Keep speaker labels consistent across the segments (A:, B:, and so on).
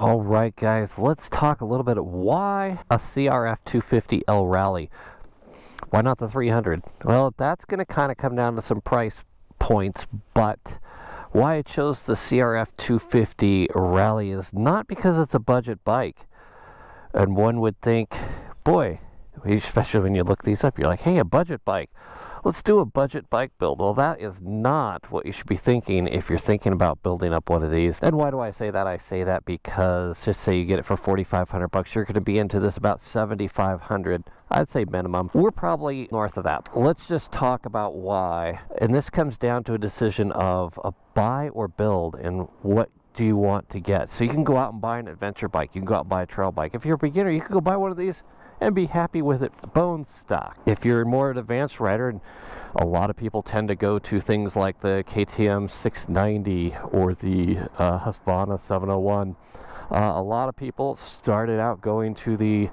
A: All right, guys, let's talk a little bit of why a CRF250L Rally. Why not the 300? Well, that's going to kind of come down to some price points, but why I chose the CRF250 Rally is not because it's a budget bike. And one would think, boy, especially when you look these up, you're like, hey, a budget bike. Let's do a budget bike build. Well, that is not what you should be thinking if you're thinking about building up one of these. And why do I say that? I say that because just say you get it for 4,500 bucks, you're going to be into this about 7,500. I'd say minimum. We're probably north of that. Let's just talk about why. And this comes down to a decision of a buy or build, and what do you want to get. So you can go out and buy an adventure bike. You can go out and buy a trail bike. If you're a beginner, you can go buy one of these and be happy with it bone stock. If you're more an advanced rider, and a lot of people tend to go to things like the KTM 690 or the Husqvarna 701. A lot of people started out going to the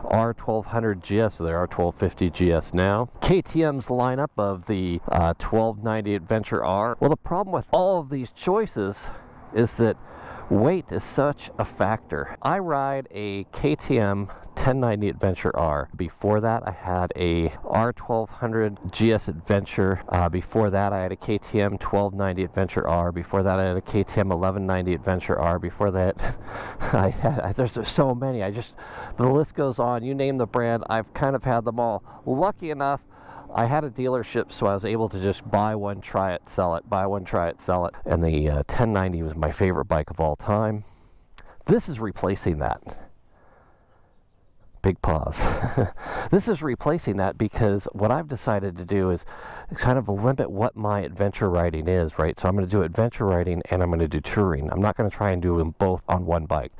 A: R1200 GS, or the R1250 GS now. KTM's lineup of the 1290 Adventure R. Well, the problem with all of these choices is that weight is such a factor. I ride a KTM 1090 Adventure R. Before that, I had a R1200 GS Adventure. Before that, I had a KTM 1290 Adventure R. Before that, I had a KTM 1190 Adventure R. Before that, there's so many. The list goes on. You name the brand, I've kind of had them all. Lucky enough, I had a dealership, so I was able to just buy one, try it, sell it, buy one, try it, sell it. And the 1090 was my favorite bike of all time. This is replacing that. Big pause. This is replacing that because what I've decided to do is kind of limit what my adventure riding is, right? So I'm going to do adventure riding and I'm going to do touring. I'm not going to try and do them both on one bike.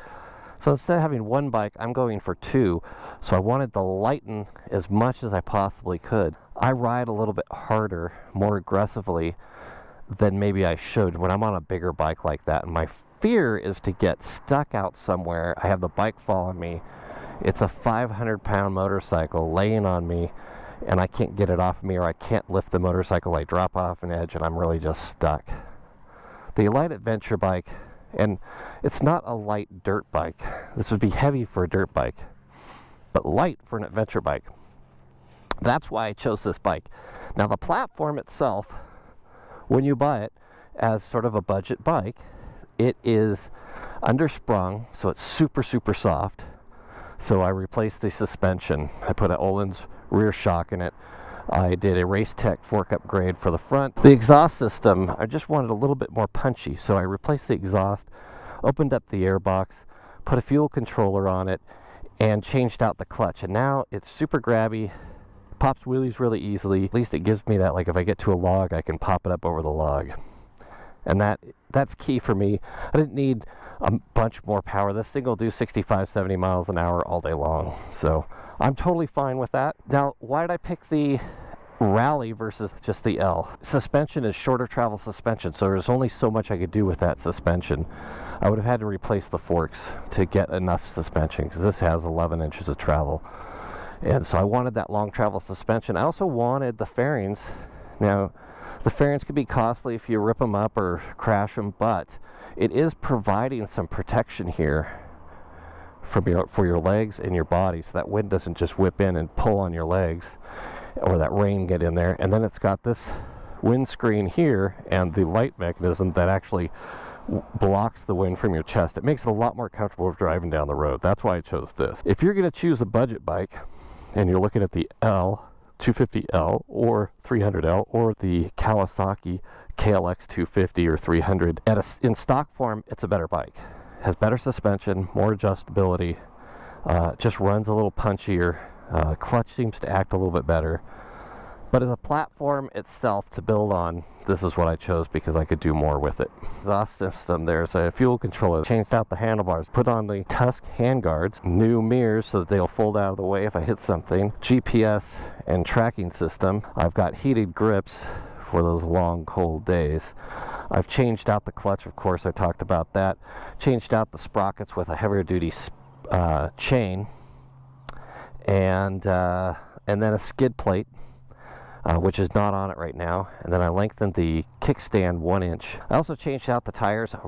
A: So instead of having one bike, I'm going for two. So I wanted to lighten as much as I possibly could. I ride a little bit harder, more aggressively than maybe I should when I'm on a bigger bike like that. And my fear is to get stuck out somewhere. I have the bike fall on me. It's a 500-pound motorcycle laying on me, and I can't get it off me, or I can't lift the motorcycle. I drop off an edge, and I'm really just stuck. The light adventure bike, and it's not a light dirt bike. This would be heavy for a dirt bike, but light for an adventure bike. That's why I chose this bike. Now, the platform itself, when you buy it as sort of a budget bike, it is undersprung, so it's super, super soft. So I replaced the suspension. I put an Öhlins rear shock in it. I did a Race Tech fork upgrade for the front. The exhaust system, I just wanted a little bit more punchy, so I replaced the exhaust, opened up the airbox, put a fuel controller on it, and changed out the clutch. And now it's super grabby, pops wheelies really easily. At least it gives me that, like if I get to a log, I can pop it up over the log. And that's key for me. I didn't need a bunch more power. This thing will do 65, 70 miles an hour all day long. So I'm totally fine with that. Now, why did I pick the Rally versus just the L? Suspension is shorter travel suspension, so there's only so much I could do with that suspension. I would have had to replace the forks to get enough suspension, because this has 11 inches of travel. And so I wanted that long travel suspension. I also wanted the fairings. Now, the fairings could be costly if you rip them up or crash them, but it is providing some protection here for your legs and your body, so that wind doesn't just whip in and pull on your legs, or that rain get in there. And then it's got this windscreen here and the light mechanism that actually blocks the wind from your chest. It makes it a lot more comfortable driving down the road. That's why I chose this. If you're going to choose a budget bike and you're looking at the L 250L or 300L or the Kawasaki KLX 250 or 300, in stock form, it's a better bike. It has better suspension, more adjustability, just runs a little punchier. Clutch seems to act a little bit better. But as a platform itself to build on, this is what I chose because I could do more with it. Exhaust system, there's a fuel controller, changed out the handlebars, put on the Tusk handguards, new mirrors so that they'll fold out of the way if I hit something, GPS and tracking system. I've got heated grips for those long cold days. I've changed out the clutch, of course, I talked about that. Changed out the sprockets with a heavier duty chain, and then a skid plate. which is not on it right now. And then I lengthened the kickstand 1 inch. I also changed out the tires, a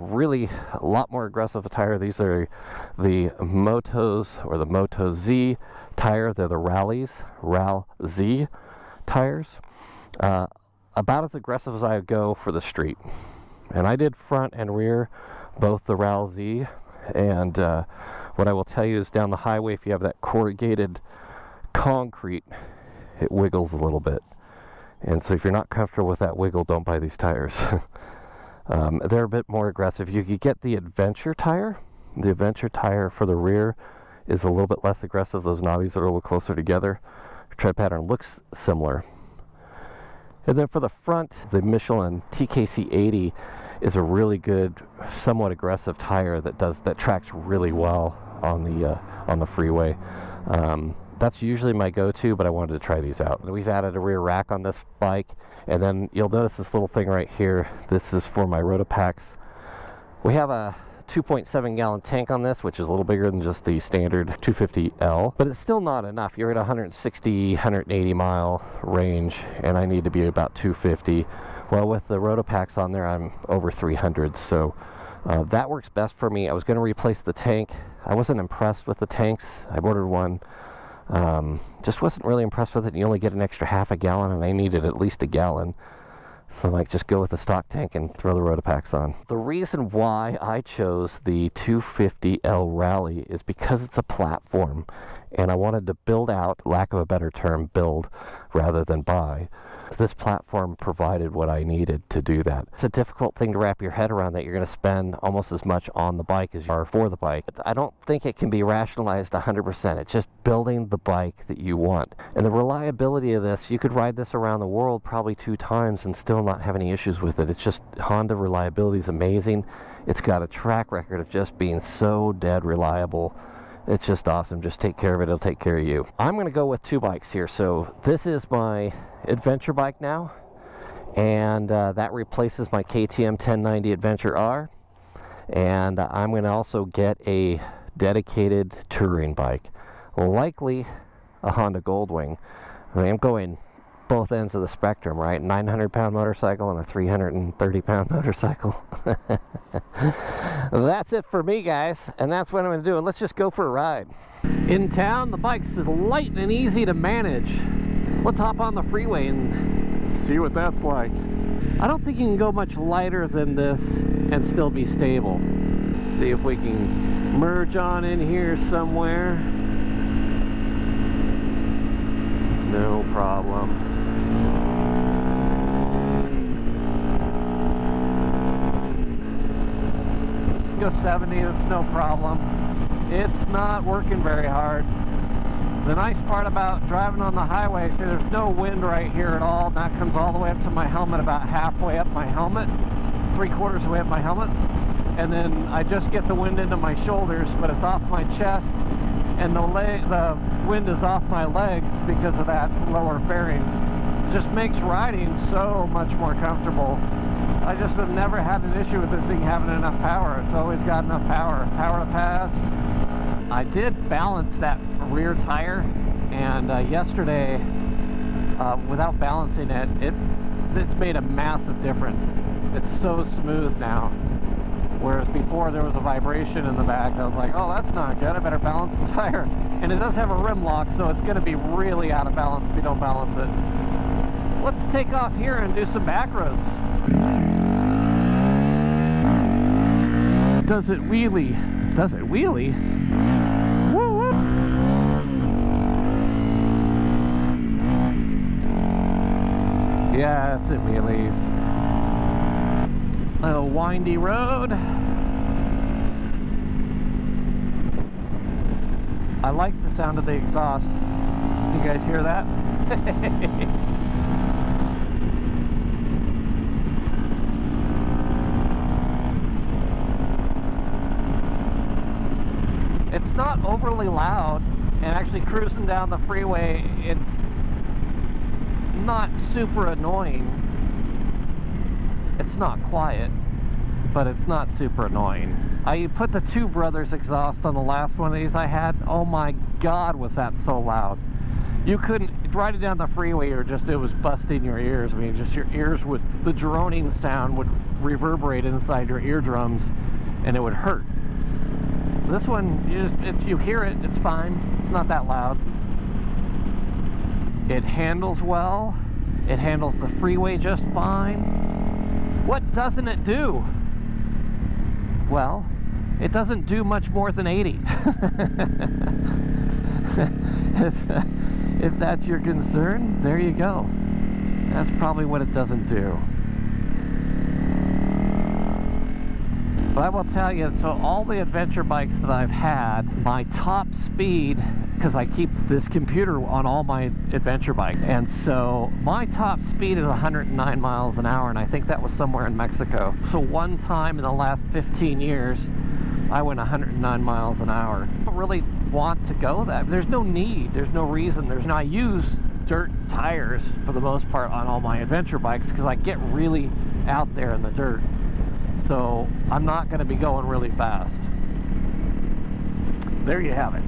A: lot more aggressive tire. These are the Motos, or the Moto Z tire. They're the Rallies, Ral Z tires. About as aggressive as I would go for the street. And I did front and rear, both the Ral Z. And what I will tell you is down the highway, if you have that corrugated concrete, it wiggles a little bit. And so if you're not comfortable with that wiggle, don't buy these tires. They're a bit more aggressive. You could get the Adventure tire. The Adventure tire for the rear is a little bit less aggressive. Those knobbies are a little closer together. Tread pattern looks similar. And then for the front, the Michelin TKC 80 is a really good, somewhat aggressive tire that tracks really well on the freeway. That's usually my go-to, but I wanted to try these out. We've added a rear rack on this bike, and then you'll notice this little thing right here. This is for my Rotopacks. We have a 2.7 gallon tank on this, which is a little bigger than just the standard 250L, but it's still not enough. You're at 160, 180 mile range, and I need to be about 250. Well, with the Rotopacks on there, I'm over 300, so that works best for me. I was going to replace the tank. I wasn't impressed with the tanks. I ordered one. Just wasn't really impressed with it. You only get an extra half a gallon, and I needed at least a gallon. So I'm like, just go with the stock tank and throw the Rotopacks on. The reason why I chose the 250L Rally is because it's a platform, and I wanted to build out, lack of a better term, build rather than buy. This platform provided what I needed to do that. It's a difficult thing to wrap your head around, that you're going to spend almost as much on the bike as you are for the bike. I don't think it can be rationalized 100%. It's just building the bike that you want. And the reliability of this, you could ride this around the world probably 2 times and still not have any issues with it. It's just, Honda reliability is amazing. It's got a track record of just being so dead reliable. It's just awesome. Just take care of it. It'll take care of you. I'm going to go with 2 bikes here. So this is my adventure bike now, and that replaces my KTM 1090 Adventure R. And I'm going to also get a dedicated touring bike, likely a Honda Goldwing. I mean, I'm going both ends of the spectrum, right? 900-pound motorcycle and a 330-pound motorcycle. That's it for me, guys, and that's what I'm going to do. And let's just go for a ride. In town, the bike's light and easy to manage. Let's hop on the freeway and see what that's like. I don't think you can go much lighter than this and still be stable. See if we can merge on in here somewhere. No problem. Go 70, that's no problem. It's not working very hard. The nice part about driving on the highway, see, there's no wind right here at all. That comes all the way up to my helmet, about halfway up my helmet, 3/4 of the way up my helmet. And then I just get the wind into my shoulders, but it's off my chest, and the wind is off my legs because of that lower fairing. It just makes riding so much more comfortable. I just have never had an issue with this thing having enough power. It's always got enough power to pass. I did balance that rear tire, and yesterday, without balancing it, it's made a massive difference. It's so smooth now, whereas before there was a vibration in the back. I was like, oh, that's not good, I better balance the tire. And it does have a rim lock, so it's going to be really out of balance if you don't balance it. Let's take off here and do some back roads. Does it wheelie? Does it wheelie? Woo woo! Yeah, that's it, wheelies. A windy road. I like the sound of the exhaust. You guys hear that? It's not overly loud, and actually cruising down the freeway, it's not super annoying. It's not quiet, but it's not super annoying. I put the Two Brothers exhaust on the last one of these I had. Oh my God, was that so loud. You couldn't, riding down the freeway, or just, it was busting your ears. I mean, just your ears would, the droning sound would reverberate inside your eardrums, and it would hurt. This one, you hear it, it's fine. It's not that loud. It handles well. It handles the freeway just fine. What doesn't it do? Well, it doesn't do much more than 80. If that's your concern, there you go. That's probably what it doesn't do. But I will tell you, so all the adventure bikes that I've had, my top speed, because I keep this computer on all my adventure bikes, and so my top speed is 109 miles an hour, and I think that was somewhere in Mexico. So one time in the last 15 years, I went 109 miles an hour. I don't really want to go that. There's no need, there's no reason. I use dirt tires for the most part on all my adventure bikes because I get really out there in the dirt. So I'm not going to be going really fast. There you have it.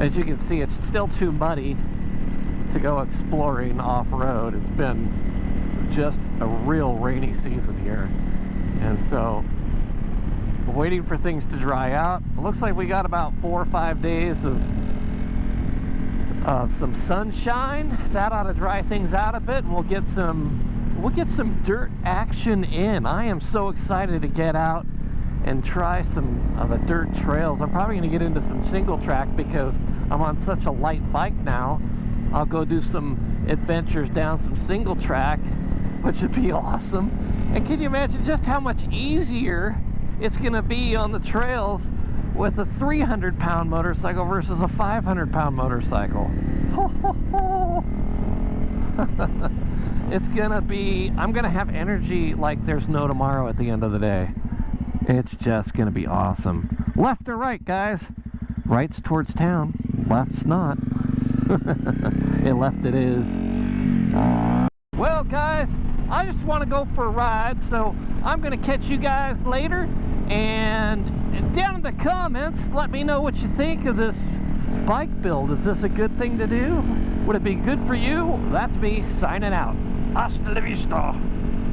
A: As you can see, it's still too muddy to go exploring off-road. It's been just a real rainy season here. And so we're waiting for things to dry out. It looks like we got about 4 or 5 days of some sunshine. That ought to dry things out a bit, and we'll get some dirt action in. I am so excited to get out and try some of the dirt trails. I'm probably going to get into some single track because I'm on such a light bike now. I'll go do some adventures down some single track, which would be awesome. And can you imagine just how much easier it's going to be on the trails with a 300-pound motorcycle versus a 500-pound motorcycle? It's gonna be, I'm gonna have energy like there's no tomorrow at the end of the day. It's just gonna be awesome. Left or right, guys? Right's towards town, left's not. And left it is. Well, guys, I just want to go for a ride, so I'm gonna catch you guys later. And down in the comments, let me know what you think of this bike build. Is this a good thing to do? Would it be good for you? That's me signing out. Hasta la vista.